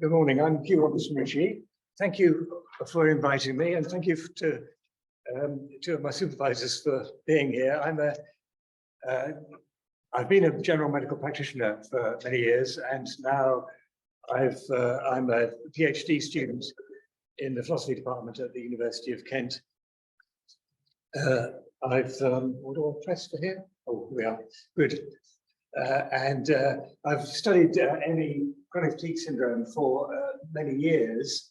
Good morning, I'm Hugh Robertson-Ritchie. Thank you for inviting me, and thank you to two of my supervisors for being here. I've been a general medical practitioner for many years, and now I'm a PhD student in the philosophy department at the University of Kent. What do I press for here? Oh, here we are. Good. I've studied ME chronic fatigue syndrome for many years,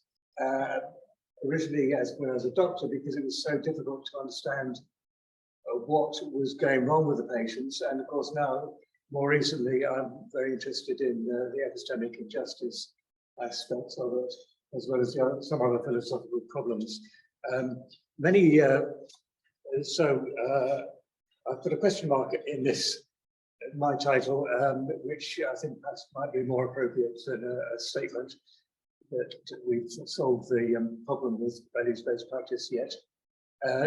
originally when I was a doctor, because it was so difficult to understand what was going wrong with the patients. And of course now, more recently, I'm very interested in the epistemic injustice aspects of it, as well as some other philosophical problems. I've put a question mark in my title, which I think perhaps might be more appropriate than a statement that we've solved the problem with values-based practice yet.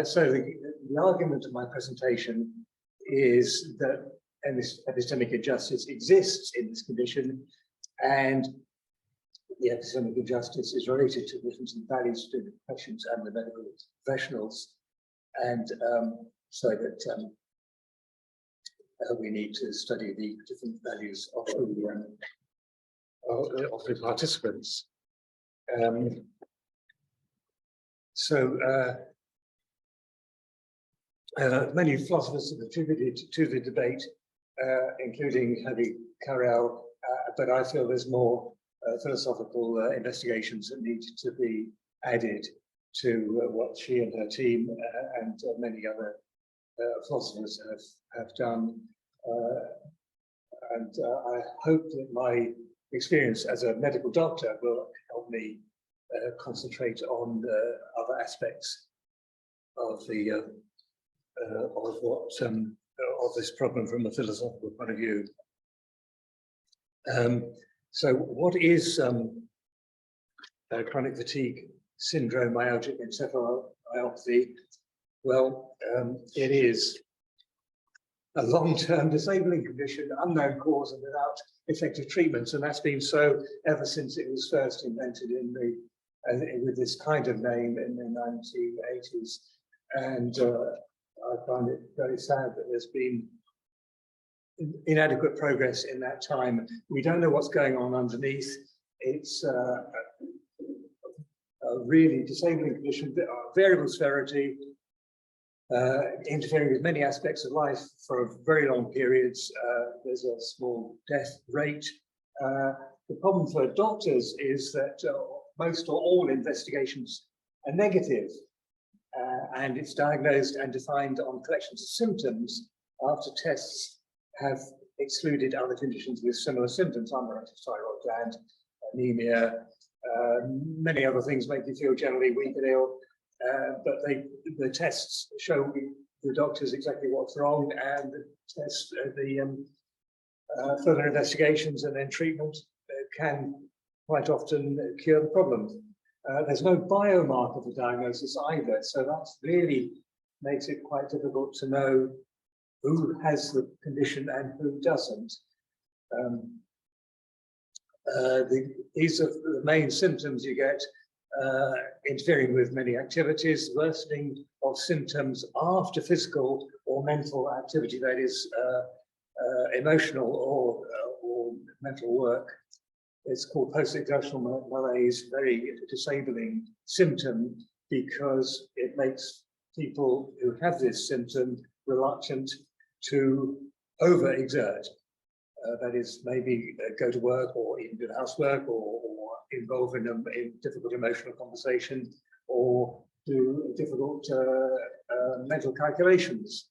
So the argument of my presentation is that epistemic injustice exists in this condition, and the epistemic injustice is related to the difference in values between the patients and the medical professionals, and so that we need to study the different values of the participants. Many philosophers have attributed to the debate, including Hugh, but I feel there's more philosophical investigations that need to be added to what she and her team and many other philosophers have done. I hope that my experience as a medical doctor will help me concentrate on other aspects of of this problem from a philosophical point of view. So what is chronic fatigue syndrome, myalgic encephalomyopathy? Well, it is a long-term disabling condition, unknown cause and without effective treatments, and that's been so ever since it was first invented with this kind of name in the 1980s. And I find it very sad that there's been inadequate progress in that time. We don't know what's going on underneath. It's a really disabling condition, variable severity, interfering with many aspects of life for very long periods. There's a small death rate. The problem for doctors is that most or all investigations are negative, and it's diagnosed and defined on collections of symptoms after tests have excluded other conditions with similar symptoms, underactive thyroid gland, anemia, many other things make you feel generally weak and ill. But the tests show the doctors exactly what's wrong, and the further investigations and then treatment can quite often cure the problem. There's no biomarker for diagnosis either, so that really makes it quite difficult to know who has the condition and who doesn't. These are the main symptoms you get: interfering with many activities, worsening of symptoms after physical or mental activity, that is emotional or mental work. It's called post-exertional malaise, very disabling symptom, because it makes people who have this symptom reluctant to overexert. That is, maybe go to work or even do housework or involve in difficult emotional conversation or do difficult mental calculations.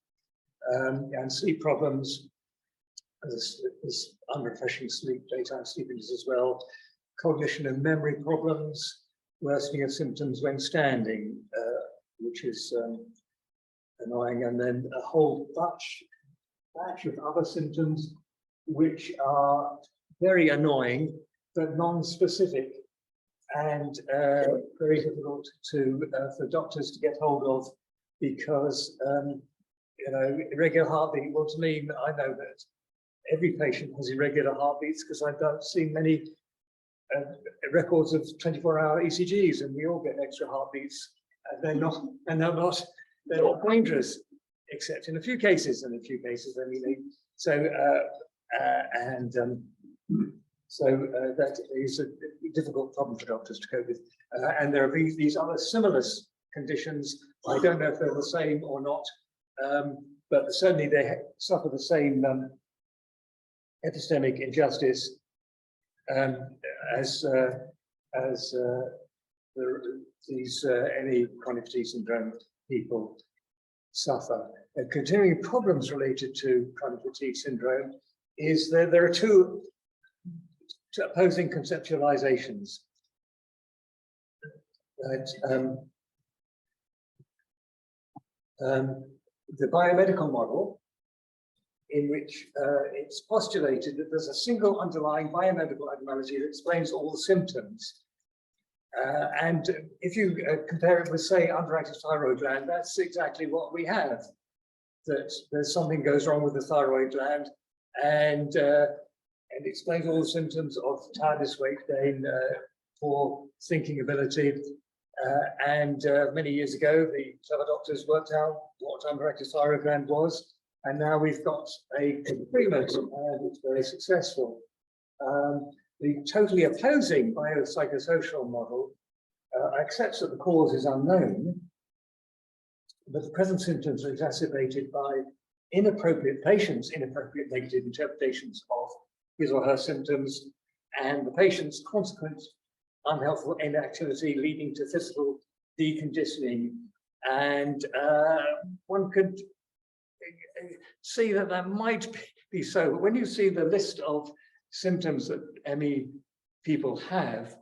And sleep problems, this unrefreshing sleep, daytime sleepiness as well, cognition and memory problems, worsening of symptoms when standing, which is annoying, and then a whole batch of other symptoms which are very annoying but non-specific and very difficult for doctors to get hold of, because irregular heartbeat. Well, to me, I know that every patient has irregular heartbeats because I've seen many records of 24-hour ECGs, and we all get extra heartbeats, and they're not dangerous, except in a few cases. And a few cases, I mean, that is a difficult problem for doctors to cope with. And there are these other similar conditions. I don't know if they're the same or not, but certainly they suffer the same epistemic injustice as these ME chronic fatigue syndrome people suffer. Continuing problems related to chronic fatigue syndrome is that there are two opposing conceptualizations. The biomedical model, in which it's postulated that there's a single underlying biomedical abnormality that explains all the symptoms. And if you compare it with, say, underactive thyroid gland, that's exactly what we have. That there's something goes wrong with the thyroid gland, and it explains all the symptoms of tiredness, weight gain, poor thinking ability. And many years ago, the clever doctors worked out what underactive thyroid gland was, and now we've got a treatment, and it's very successful. The totally opposing biopsychosocial model accepts that the cause is unknown, but the present symptoms are exacerbated by inappropriate patients' inappropriate negative interpretations of his or her symptoms, and the patient's consequent unhelpful inactivity leading to physical deconditioning. And one could see that that might be so, but when you see the list of symptoms that ME people have,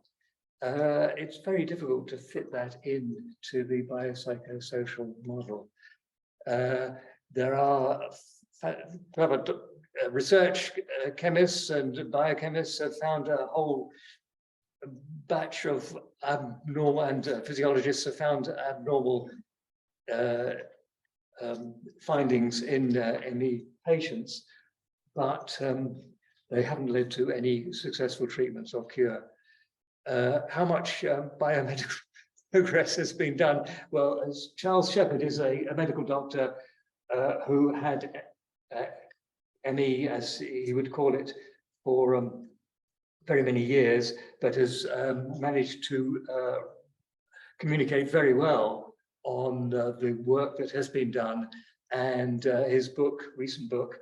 it's very difficult to fit that into the biopsychosocial model. There are research chemists and biochemists have found a whole batch of abnormal, and physiologists have found abnormal findings in ME patients, but they haven't led to any successful treatments or cure. How much biomedical progress has been done? Well, as Charles Shepherd is a medical doctor who had ME, as he would call it, for very many years, but has managed to communicate very well on the work that has been done. And his book, recent book,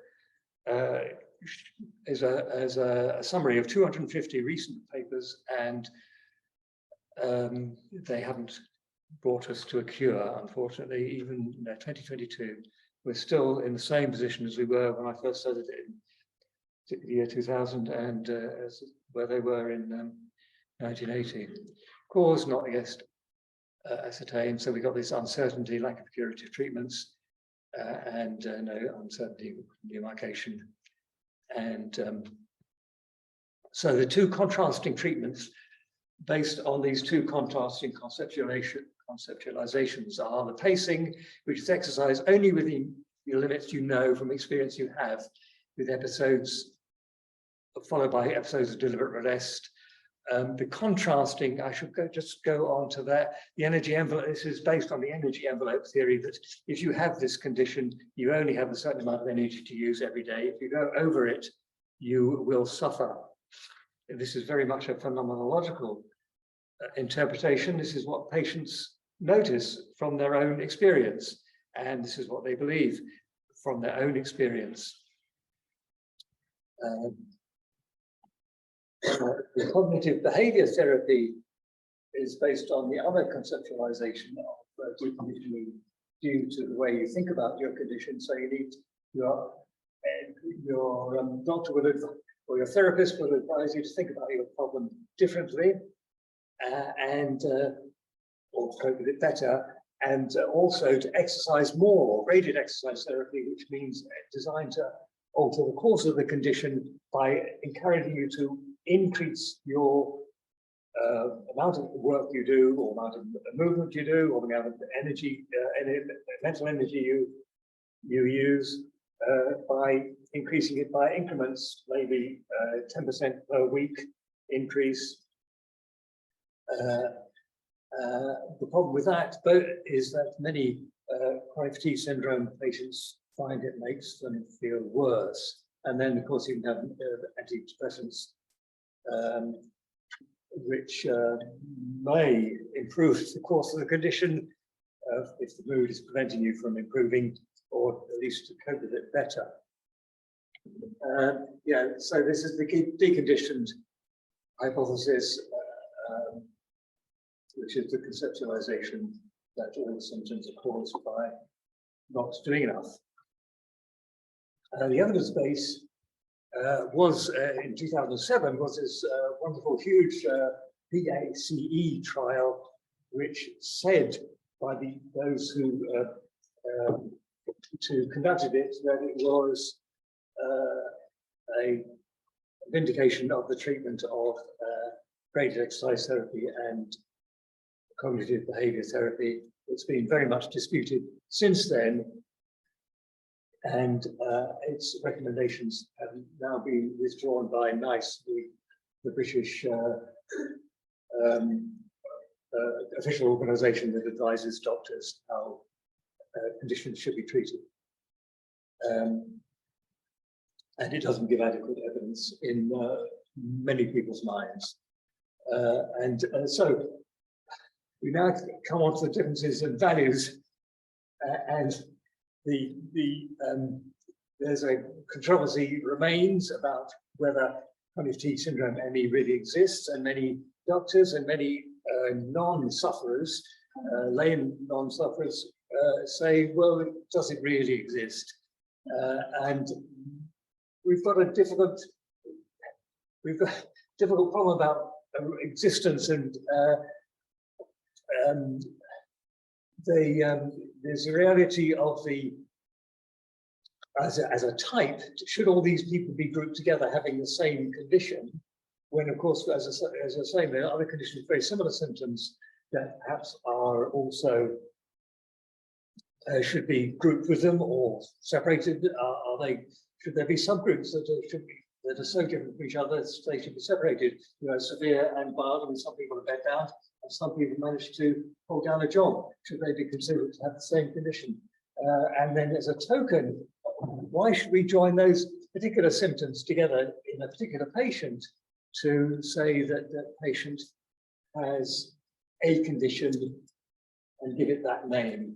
is a summary of 250 recent papers, and they haven't brought us to a cure, unfortunately. Even in 2022, we're still in the same position as we were when I first studied it in the year 2000, and where they were in 1980. Cause not yet ascertained, so we got this uncertainty, lack of curative treatments, and no uncertainty of demarcation. And so the two contrasting treatments based on these two contrasting conceptualizations are the pacing, which is exercise only within the limits you know from experience you have, with episodes followed by episodes of deliberate rest. The contrasting, I should just go on to that. The energy envelope, this is based on the energy envelope theory, that if you have this condition, you only have a certain amount of energy to use every day. If you go over it, you will suffer. This is very much a phenomenological interpretation. This is what patients notice from their own experience, and this is what they believe from their own experience. The cognitive behavior therapy is based on the other conceptualization of deconditioning due to the way you think about your condition. So you need your doctor will advise, or your therapist will advise you to think about your problem differently, or cope with it better, and also to exercise more. Graded exercise therapy, which means designed to alter the course of the condition by encouraging you to increase your amount of work you do, or amount of movement you do, or the amount of energy, mental energy you use, by increasing it by increments, maybe 10% per week increase, The problem with that both is that many chronic fatigue syndrome patients find it makes them feel worse. And then, of course, you can have antidepressants, which may improve the course of the condition if the mood is preventing you from improving, or at least to cope with it better. Yeah, so this is the deconditioned hypothesis, which is the conceptualization that all the symptoms are caused by not doing enough. The evidence base was in 2007 was this wonderful, huge PACE trial, which said by those who conducted it that it was a vindication of the treatment of graded exercise therapy and cognitive behavior therapy. It's been very much disputed since then, and its recommendations have now been withdrawn by NICE, the British official organisation that advises doctors how conditions should be treated. And it doesn't give adequate evidence in many people's minds. So we now come on to the differences in values, and there's a controversy remains about whether chronic fatigue syndrome ME really exists, and many doctors and many non-sufferers, lay non-sufferers, say, well, does it really exist? And we've got a difficult problem about existence, and there's a reality of the as a type. Should all these people be grouped together having the same condition, when of course, as I say, there are other conditions with very similar symptoms that perhaps are also should be grouped with them or separated? Should there be subgroups that are so different from each other they should be separated? You know, severe and mild, and some people are bed bound, and some people manage to hold down a job. Should they be considered to have the same condition? And then as a token, why should we join those particular symptoms together in a particular patient to say that that patient has a condition and give it that name?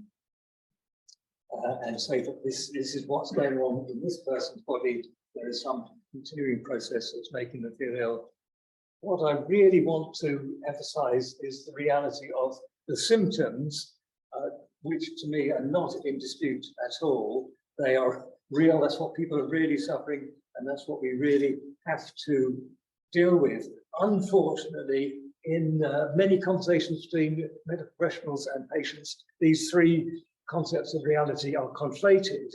And say that this is what's going on in this person's body. There is some continuing process that's making them feel ill. What I really want to emphasize is the reality of the symptoms, which to me are not in dispute at all. They are real. That's what people are really suffering, and that's what we really have to deal with. Unfortunately, in many conversations between medical professionals and patients, these three concepts of reality are conflated,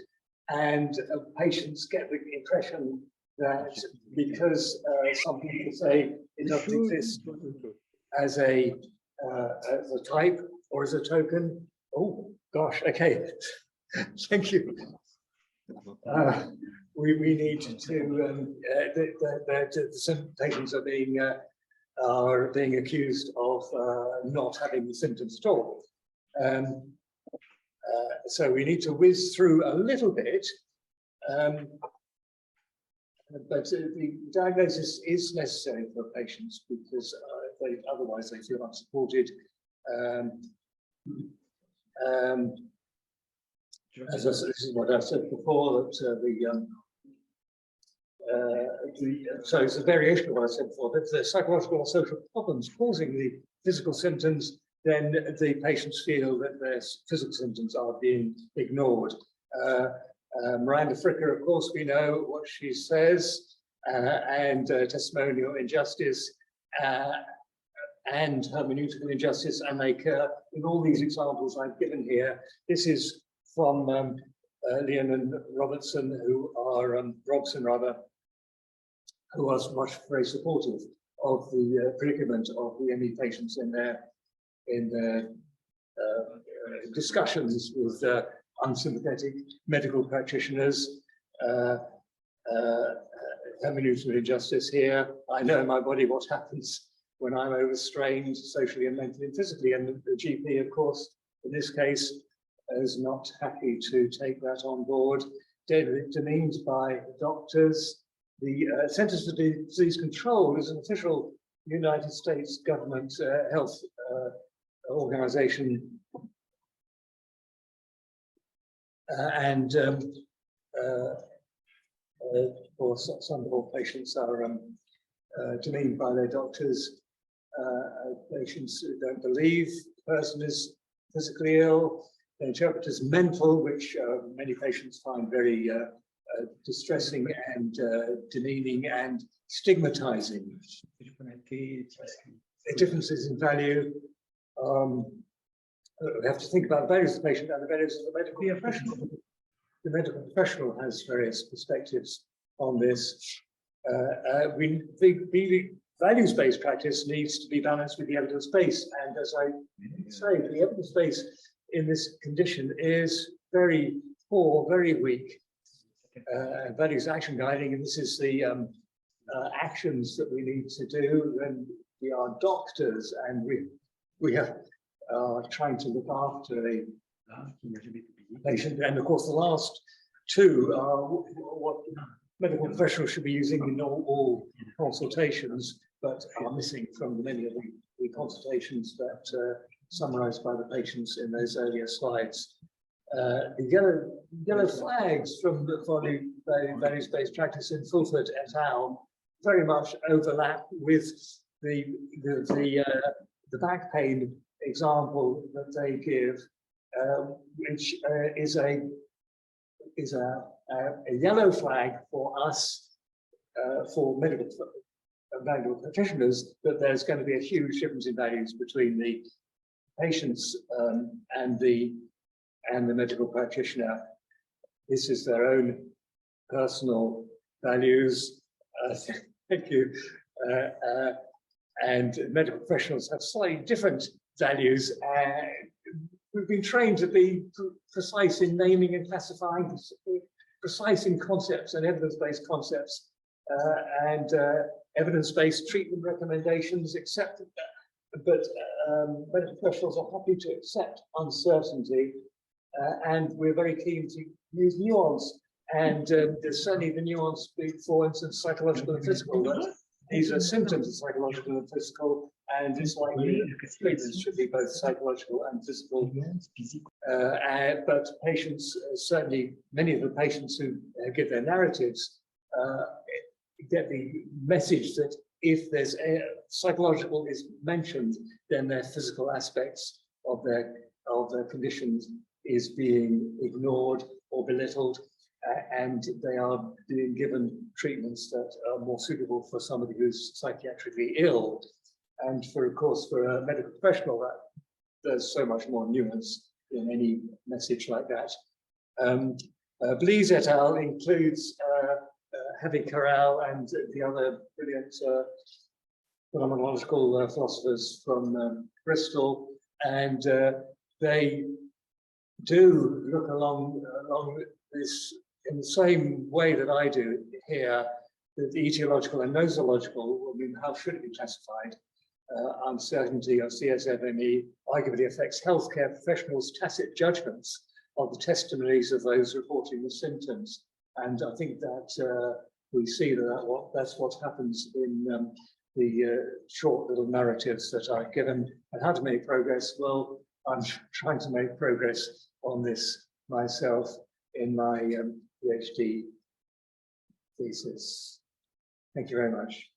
and patients get the impression that because some people say it doesn't exist as a type or as a token. Oh gosh, okay, thank you. We need to the patients are being accused of not having the symptoms at all. So we need to whiz through a little bit, but the diagnosis is necessary for patients because otherwise they feel unsupported. This is what I said before, that so it's a variation of what I said before, that the psychological or social problems causing the physical symptoms, then the patients feel that their physical symptoms are being ignored. Miranda Fricker, of course, we know what she says, and testimonial injustice and hermeneutical injustice, and they occur in all these examples I've given here. This is from Leon and Robertson, who are Robson rather, who was very supportive of the predicament of the ME patients in their discussions with unsympathetic medical practitioners. Hermeneutical injustice here. I know in my body what happens when I'm overstrained socially and mentally and physically. And the GP, of course, in this case, is not happy to take that on board. Demeaned by doctors. The Centers for Disease Control is an official United States government health organization. Or some of patients are demeaned by their doctors. Patients who don't believe the person is physically ill. They interpret as mental, which many patients find very distressing and demeaning and stigmatizing. Differences in value. We have to think about the values of the patient and the values of the medical professional. The medical professional has various perspectives on this. The values-based practice needs to be balanced with the evidence base. And as I say, the evidence base in this condition is very poor, very weak. Values action guiding, and this is the actions that we need to do when we are doctors and we are trying to look after a patient. And of course, the last two are what medical professionals should be using in all consultations, but are missing from many of the consultations that summarized by the patients in those earlier slides. The yellow flags from the values-based practice in Fulford et al. Very much overlap with the back pain example that they give, which is a yellow flag for us, for medical practitioners, that there's going to be a huge difference in values between the patients and the medical practitioner. This is their own personal values. Thank you. And medical professionals have slightly different values. We've been trained to be precise in naming and classifying, precise in concepts and evidence-based concepts, and evidence-based treatment recommendations, accepted that. But medical professionals are happy to accept uncertainty, and we're very keen to use nuance. And there's certainly the nuance, for instance, psychological and physical. These are symptoms of psychological and physical, and it's likely treatments should be both psychological and physical. But patients, certainly many of the patients who give their narratives, get the message that if there's a psychological is mentioned, then their physical aspects of their conditions is being ignored or belittled, and they are being given treatments that are more suitable for somebody who's psychiatrically ill. And of course, for a medical professional, there's so much more nuance in any message like that. Blees et al. Includes Heavy Corral and the other brilliant phenomenological philosophers from Bristol, and they do look along this in the same way that I do here, the etiological and nosological. I mean, how should it be classified? Uncertainty of CSFME arguably affects healthcare professionals' tacit judgments of the testimonies of those reporting the symptoms. And I think that we see that's what happens in the short little narratives that are given. And how to make progress? Well, I'm trying to make progress on this myself in my PhD thesis. Thank you very much.